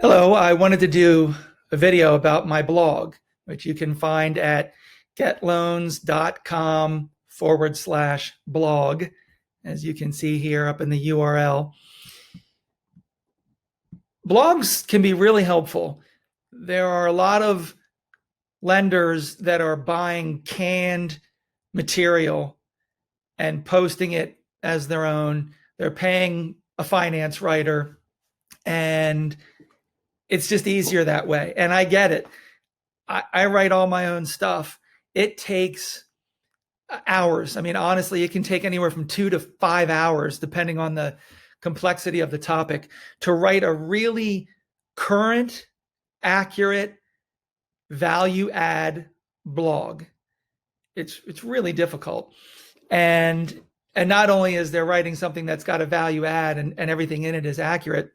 Hello, I wanted to do a video about my blog, which you can find at getloans.com/blog, as you can see here up in the URL. Blogs can be really helpful. There are a lot of lenders that are buying canned material and posting it as their own. They're paying a finance writer, and it's just easier that way. And I get it. I write all my own stuff. It takes hours. I mean, honestly, it can take anywhere from 2 to 5 hours, depending on the complexity of the topic, to write a really current, accurate, value add blog. It's really difficult. And not only is there writing something that's got a value add and everything in it is accurate,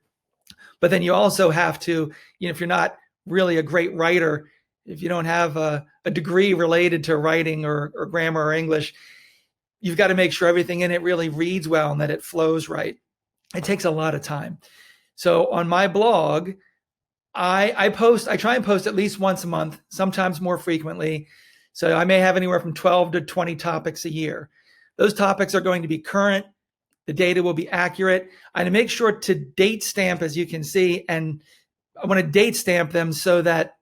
but then you also have to, if you're not really a great writer, if you don't have a degree related to writing or grammar or English, you've got to make sure everything in it really reads well and that it flows right. It takes a lot of time. So on my blog, I try and post at least once a month, sometimes more frequently. So I may have anywhere from 12 to 20 topics a year. Those topics are going to be current. The data will be accurate. I make sure to date stamp, as you can see, and I want to date stamp them so that,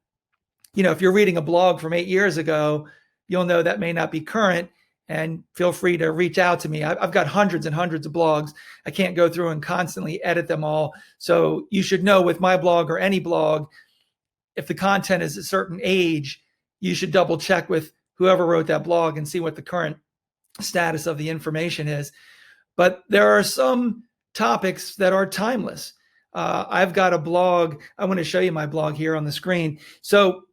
if you're reading a blog from 8 years ago, you'll know that may not be current, and feel free to reach out to me. I've got hundreds and hundreds of blogs. I can't go through and constantly edit them all. So you should know with my blog or any blog, if the content is a certain age, you should double check with whoever wrote that blog and see what the current status of the information is. But there are some topics that are timeless. I've got a blog. I want to show you my blog here on the screen. So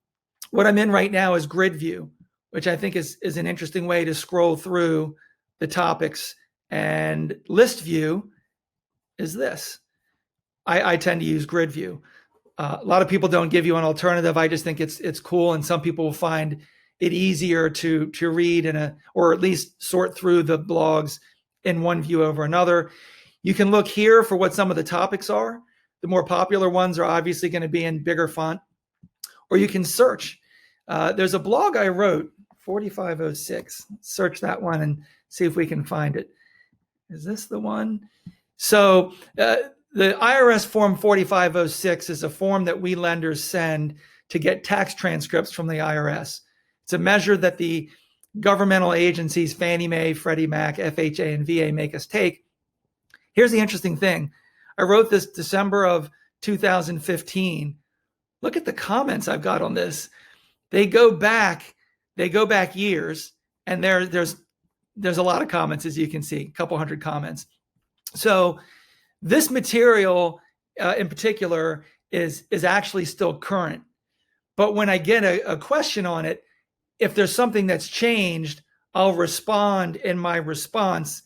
what I'm in right now is grid view, which I think is an interesting way to scroll through the topics. And list view is this. I tend to use grid view. A lot of people don't give you an alternative. I just think it's cool, and some people will find it easier to read or at least sort through the blogs in one view over another. You can look here for what some of the topics are. The more popular ones are obviously going to be in bigger font, or you can search. There's a blog I wrote, 4506. Search that one and see if we can find it. Is this the one? So the IRS form 4506 is a form that we lenders send to get tax transcripts from the IRS. It's a measure that the governmental agencies, Fannie Mae, Freddie Mac, FHA, and VA make us take. Here's the interesting thing. I wrote this December of 2015. Look at the comments I've got on this. They go back years, and there's a lot of comments, as you can see, a couple hundred comments. So this material in particular is actually still current. But when I get a question on it, if there's something that's changed, I'll respond in my response,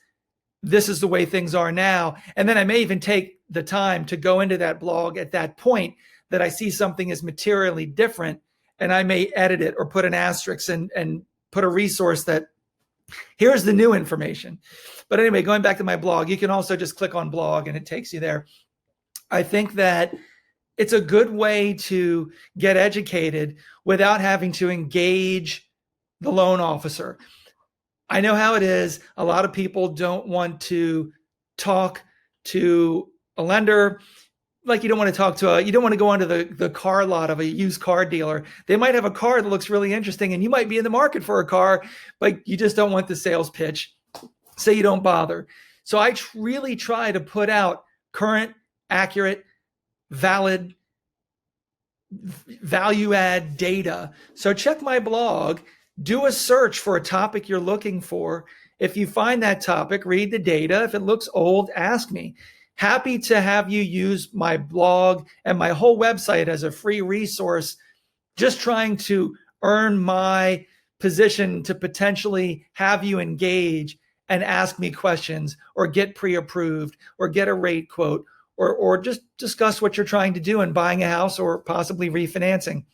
this is the way things are now. And then I may even take the time to go into that blog at that point that I see something is materially different, and I may edit it or put an asterisk and put a resource that here's the new information. But anyway, going back to my blog, you can also just click on blog and it takes you there. I think that it's a good way to get educated without having to engage the loan officer. I know how it is. A lot of people don't want to talk to a lender. Like you don't want to go onto the car lot of a used car dealer. They might have a car that looks really interesting and you might be in the market for a car, but you just don't want the sales pitch. So you don't bother. So I really try to put out current, accurate, valid, value add data. So check my blog, do a search for a topic you're looking for. If you find that topic, read the data. If it looks old, ask me. Happy to have you use my blog and my whole website as a free resource, just trying to earn my position to potentially have you engage and ask me questions or get pre-approved or get a rate quote or just discuss what you're trying to do in buying a house or possibly refinancing.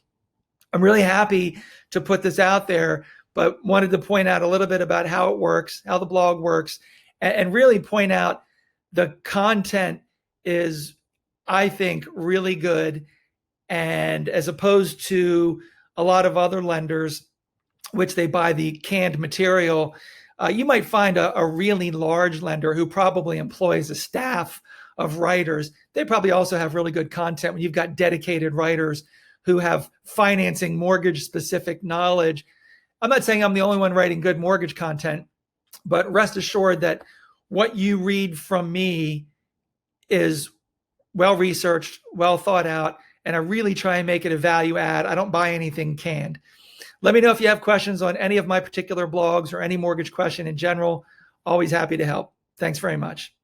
I'm really happy to put this out there, but wanted to point out a little bit about how it works, how the blog works, and really point out the content is, I think, really good. And as opposed to a lot of other lenders, which they buy the canned material, you might find a really large lender who probably employs a staff of writers. They probably also have really good content when you've got dedicated writers who have financing, mortgage specific knowledge. I'm not saying I'm the only one writing good mortgage content, but rest assured that what you read from me is well researched, well thought out, and I really try and make it a value add. I don't buy anything canned. Let me know if you have questions on any of my particular blogs or any mortgage question in general. Always happy to help. Thanks very much.